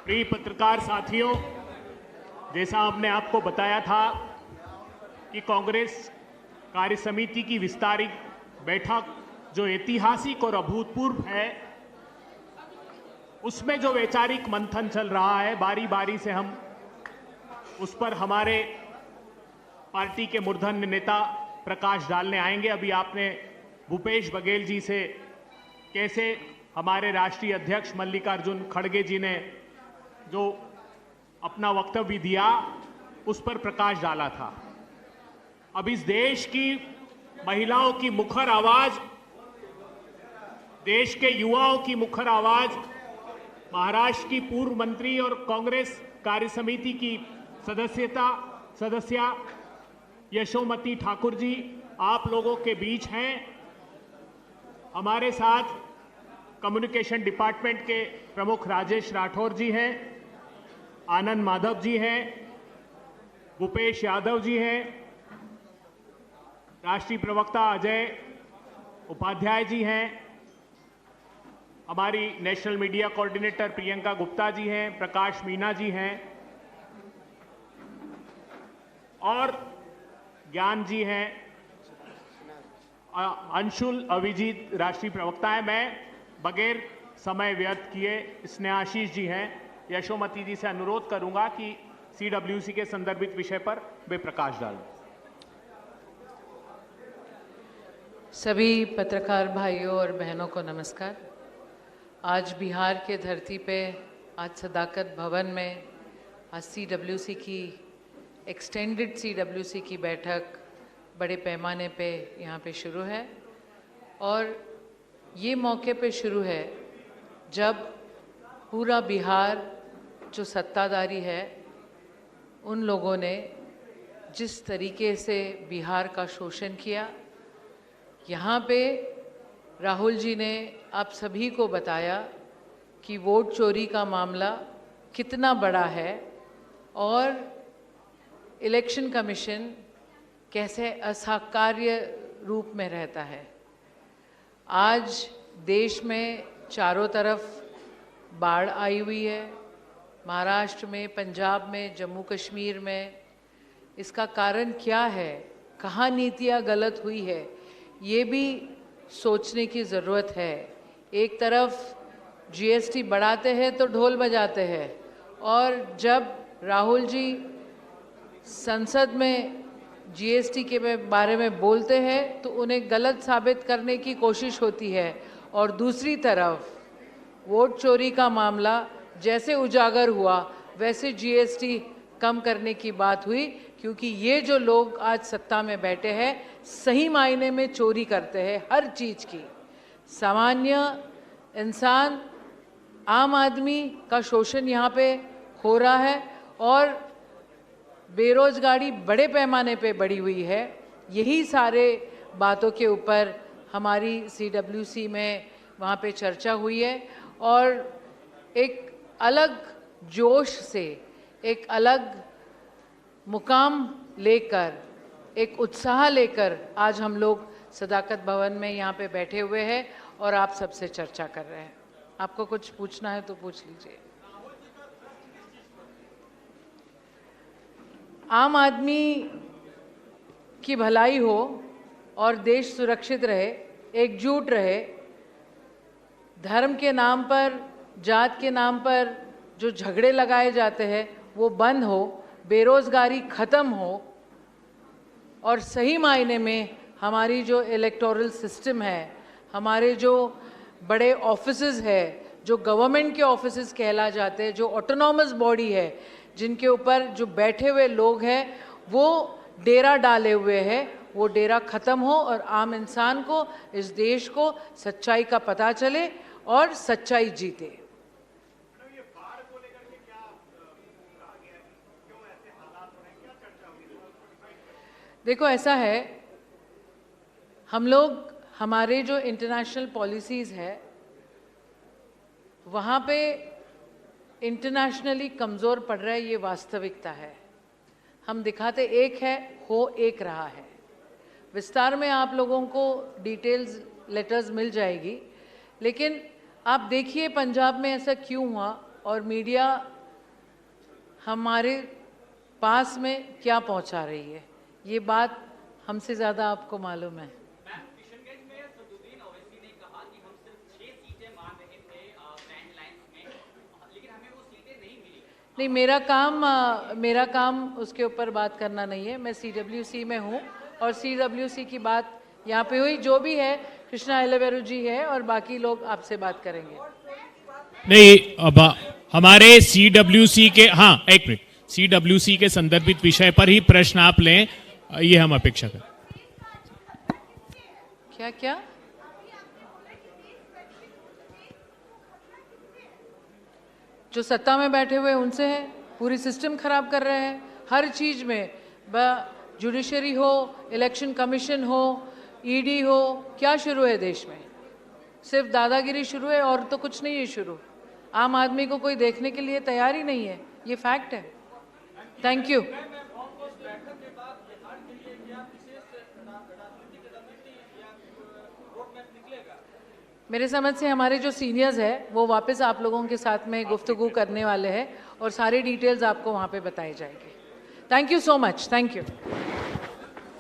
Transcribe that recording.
प्रिय पत्रकार साथियों, जैसा हमने आपको बताया था कि कांग्रेस कार्य समिति की विस्तारित बैठक जो ऐतिहासिक और अभूतपूर्व है, उसमें जो वैचारिक मंथन चल रहा है, बारी बारी से हम उस पर हमारे पार्टी के मूर्धन्य नेता प्रकाश डालने आएंगे। अभी आपने भूपेश बघेल जी से कैसे हमारे राष्ट्रीय अध्यक्ष मल्लिकार्जुन खड़गे जी ने जो अपना वक्तव्य दिया, उस पर प्रकाश डाला था। अब इस देश की महिलाओं की मुखर आवाज, देश के युवाओं की मुखर आवाज, महाराष्ट्र की पूर्व मंत्री और कांग्रेस कार्य समिति की सदस्या यशोमती ठाकुर जी आप लोगों के बीच हैं। हमारे साथ कम्युनिकेशन डिपार्टमेंट के प्रमुख राजेश राठौर जी हैं, आनंद माधव जी हैं, भूपेश यादव जी हैं, राष्ट्रीय प्रवक्ता अजय उपाध्याय जी हैं, हमारी national media coordinator Priyanka Gupta ji हैं, प्रकाश मीना जी हैं और ज्ञान जी हैं, अंशुल अभिजीत राष्ट्रीय प्रवक्ता है। मैं बगैर समय व्यर्थ किए स्नेहाशीष जी हैं, यशोमती जी से अनुरोध करूंगा कि सीडब्ल्यूसी के संदर्भित विषय पर वे प्रकाश डालें। सभी पत्रकार भाइयों और बहनों को नमस्कार। आज बिहार के धरती पे, आज सदाकत भवन में आज सीडब्ल्यूसी की एक्सटेंडेड सीडब्ल्यूसी की बैठक बड़े पैमाने पे यहाँ पे शुरू है और ये मौके पे शुरू है जब पूरा बिहार जो सत्ताधारी है, उन लोगों ने जिस तरीके से बिहार का शोषण किया। यहाँ पे राहुल जी ने आप सभी को बताया कि वोट चोरी का मामला कितना बड़ा है और इलेक्शन कमीशन कैसे असहकार्य रूप में रहता है। आज देश में चारों तरफ बाढ़ आई हुई है, महाराष्ट्र में, पंजाब में, जम्मू कश्मीर में। इसका कारण क्या है, कहाँ नीतियाँ गलत हुई है, ये भी सोचने की ज़रूरत है। एक तरफ जीएसटी बढ़ाते हैं तो ढोल बजाते हैं और जब राहुल जी संसद में जीएसटी के बारे में बोलते हैं तो उन्हें गलत साबित करने की कोशिश होती है और दूसरी तरफ वोट चोरी का मामला जैसे उजागर हुआ वैसे जीएसटी कम करने की बात हुई, क्योंकि ये जो लोग आज सत्ता में बैठे हैं सही मायने में चोरी करते हैं हर चीज़ की। सामान्य इंसान, आम आदमी का शोषण यहाँ पे हो रहा है और बेरोजगारी बड़े पैमाने पे बढ़ी हुई है। यही सारे बातों के ऊपर हमारी सीडब्ल्यूसी में वहाँ पे चर्चा हुई है और एक अलग जोश से, एक अलग मुकाम लेकर, एक उत्साह लेकर आज हम लोग सदाकत भवन में यहाँ पे बैठे हुए हैं और आप सबसे चर्चा कर रहे हैं। आपको कुछ पूछना है तो पूछ लीजिए। आम आदमी की भलाई हो और देश सुरक्षित रहे, एकजुट रहे, धर्म के नाम पर, जात के नाम पर जो झगड़े लगाए जाते हैं वो बंद हो, बेरोजगारी ख़त्म हो और सही मायने में हमारी जो इलेक्टोरल सिस्टम है, हमारे जो बड़े ऑफिसेज है, जो गवर्नमेंट के ऑफिसेज कहला जाते हैं, जो ऑटोनॉमस बॉडी है, जिनके ऊपर जो बैठे हुए लोग हैं वो डेरा डाले हुए हैं, वो डेरा ख़त्म हो और आम इंसान को, इस देश को सच्चाई का पता चले और सच्चाई जीते। देखो, ऐसा है, हम लोग, हमारे जो इंटरनेशनल पॉलिसीज़ है वहाँ पे इंटरनेशनली कमज़ोर पड़ रहा है, ये वास्तविकता है। हम दिखाते एक है, हो एक रहा है। विस्तार में आप लोगों को डिटेल्स लेटर्स मिल जाएगी, लेकिन आप देखिए पंजाब में ऐसा क्यों हुआ और मीडिया हमारे पास में क्या पहुंचा रही है, ये बात हमसे ज़्यादा आपको मालूम है। नहीं, मेरा काम उसके ऊपर बात करना नहीं है। मैं CWC में हूँ और CWC की बात यहाँ पे हुई, जो भी है कृष्णा एलेवेरू जी है और बाकी लोग आपसे बात करेंगे। नहीं, अब हमारे CWC के, हाँ एक मिनट, CWC के संदर्भित विषय पर ही प्रश्न आप लें, ये हम अपेक्षा करें। क्या क्या जो सत्ता में बैठे हुए उनसे है, पूरी सिस्टम खराब कर रहे हैं हर चीज में, जुडिशरी हो, इलेक्शन कमीशन हो, ईडी हो, क्या शुरू है देश में? सिर्फ दादागिरी शुरू है और तो कुछ नहीं है शुरू। आम आदमी को कोई देखने के लिए तैयार ही नहीं है, ये फैक्ट है। Thank you. मेरे समझ से हमारे जो सीनियर्स हैं वो वापस आप लोगों के साथ में गुफ्तगू करने वाले हैं और सारी डिटेल्स आपको वहाँ पे बताई जाएगी। Thank you so much. Thank you.